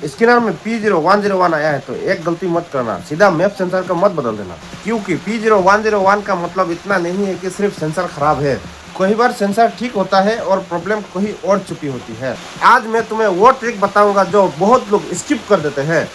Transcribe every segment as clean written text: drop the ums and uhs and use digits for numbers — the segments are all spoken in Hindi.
स्कैनर में P0101 आया है तो एक गलती मत करना, सीधा मैप सेंसर का मत बदल देना, क्योंकि P0101 का मतलब इतना नहीं है कि सिर्फ सेंसर खराब है। कई बार सेंसर ठीक होता है और प्रॉब्लम कहीं और छुपी होती है। आज मैं तुम्हें वो ट्रिक बताऊंगा जो बहुत लोग स्किप कर देते हैं।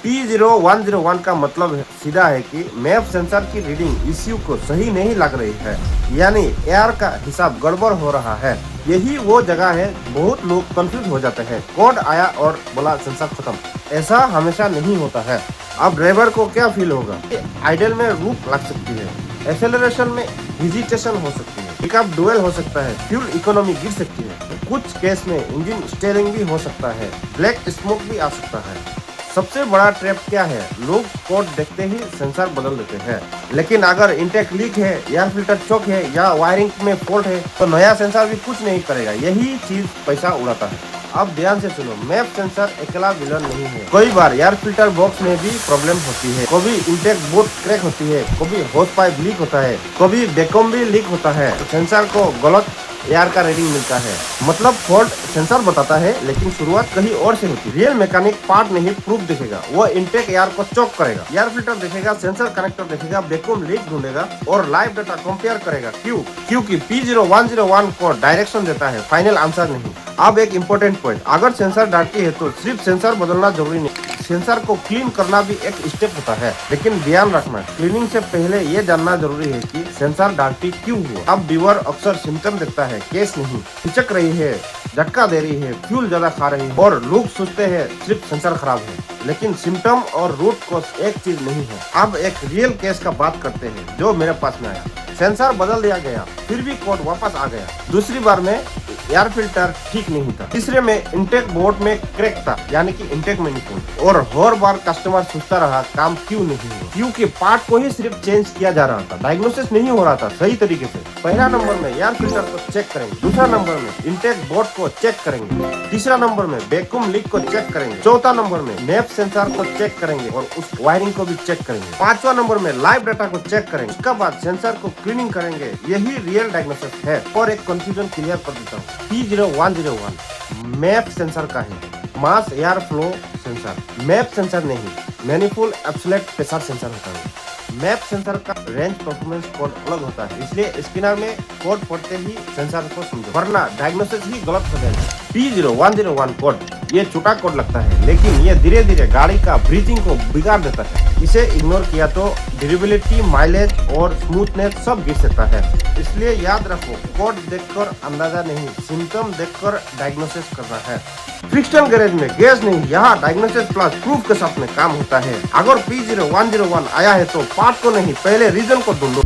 P0101 का मतलब सीधा है कि मैप सेंसर की रीडिंग इश्यू को सही नहीं लग रही है, यानी एयर का हिसाब गड़बड़ हो रहा है। यही वो जगह है बहुत लोग कंफ्यूज हो जाते हैं। कोड आया और बोला सेंसर खत्म। ऐसा हमेशा नहीं होता है। अब ड्राइवर को क्या फील होगा? आइडल में रूप लग सकती है, एक्सेलरेशन में हेजिटेशन हो सकती है, पिकअप डुअल हो सकता है, फ्यूल इकोनॉमी गिर सकती है, कुछ केस में इंजन स्टीयरिंग भी हो सकता है, ब्लैक स्मोक भी आ सकता है। सबसे बड़ा ट्रैप क्या है? लोग कोड देखते ही सेंसर बदल देते हैं, लेकिन अगर इंटेक लीक है, एयर फिल्टर चोक है या वायरिंग में फॉल्ट है तो नया सेंसर भी कुछ नहीं करेगा। यही चीज पैसा उड़ाता है। अब ध्यान से सुनो, मैप सेंसर अकेला विलन नहीं है। कई बार एयर फिल्टर बॉक्स में भी प्रॉब्लम होती है, कभी इंटेक बोर्ड क्रैक होती है, कभी होस पाइप लीक होता है, कभी वैक्यूम भी लीक होता है। सेंसर को गलत एयर का रीडिंग मिलता है, मतलब फॉल्ट सेंसर बताता है, लेकिन शुरुआत कहीं और से होती है। रियल मैकेनिक पार्ट नहीं प्रूफ देखेगा, वो इंटेक एयर को चॉक करेगा, एयर फिल्टर देखेगा, सेंसर कनेक्टर देखेगा, वैक्यूम लीक ढूंढेगा और लाइव डाटा कंपेयर करेगा। क्योंकि P0101 को डायरेक्शन देता है, फाइनल आंसर नहीं। अब एक इम्पोर्टेंट पॉइंट, अगर सेंसर डार्टी है तो सिर्फ सेंसर बदलना जरूरी नहीं, सेंसर को क्लीन करना भी एक स्टेप होता है। लेकिन ध्यान रखना, क्लीनिंग से पहले ये जानना जरूरी है कि सेंसर डार्टी क्यों हुआ। अब व्यूअर अक्सर सिम्टम देखता है, केस नहीं। हिचक रही है, झटका दे रही है, फ्यूल ज्यादा खा रही है और लोग सोचते हैं सिर्फ सेंसर खराब है, लेकिन सिम्टम और रूट कॉज एक चीज नहीं है। अब एक रियल केस का बात करते हैं जो मेरे पास में आया। सेंसर बदल दिया गया, फिर भी कोड वापस आ गया। दूसरी बार में एयर फिल्टर ठीक नहीं था, तीसरे में इंटेक बोर्ड में क्रैक था, यानी कि इंटेक में निकल। और हर बार कस्टमर सोचता रहा काम क्यों नहीं हुआ, क्योंकि पार्ट को ही सिर्फ चेंज किया जा रहा था, डायग्नोसिस नहीं हो रहा था सही तरीके से। पहला नंबर में एयर फिल्टर को चेक करेंगे, दूसरा नंबर में इंटेक बोर्ड को चेक करेंगे, तीसरा नंबर में वैक्यूम लीक को चेक करेंगे, चौथा नंबर में मैप सेंसर को चेक करेंगे और उस वायरिंग को भी चेक करेंगे, पांचवा नंबर में लाइव डाटा को चेक करेंगे, उसके बाद सेंसर को क्लीनिंग करेंगे। यही रियल डायग्नोसिस है। और एक कंफ्यूजन क्लियर कर देता हूँ, P0101 मैप सेंसर का है, mass air flow sensor, map sensor नहीं। मैनिफोल्ड एब्सोल्यूट प्रेशर सेंसर होता है। मैप सेंसर का रेंज परफॉर्मेंस कोड अलग होता है, इसलिए स्कैनर में कोड पढ़ते ही सेंसर को समझो, वरना डायग्नोसिस ही गलत हो जाएगा। P0101 कोड ये छोटा कोड लगता है, लेकिन ये धीरे धीरे गाड़ी का ब्रीथिंग को बिगाड़ देता है। इसे इग्नोर किया तो ड्यूरेबिलिटी, माइलेज और स्मूथनेस सब गिर सकता है। इसलिए याद रखो, कोड देखकर अंदाजा नहीं, सिम्टम देखकर डायग्नोसिस करना है। फ्रिक्शन गैरेज में गैस नहीं, यहाँ डायग्नोसिस प्लस प्रूफ के साथ में काम होता है। अगर P0101 आया है तो पार्ट को नहीं, पहले रीजन को ढूंढो।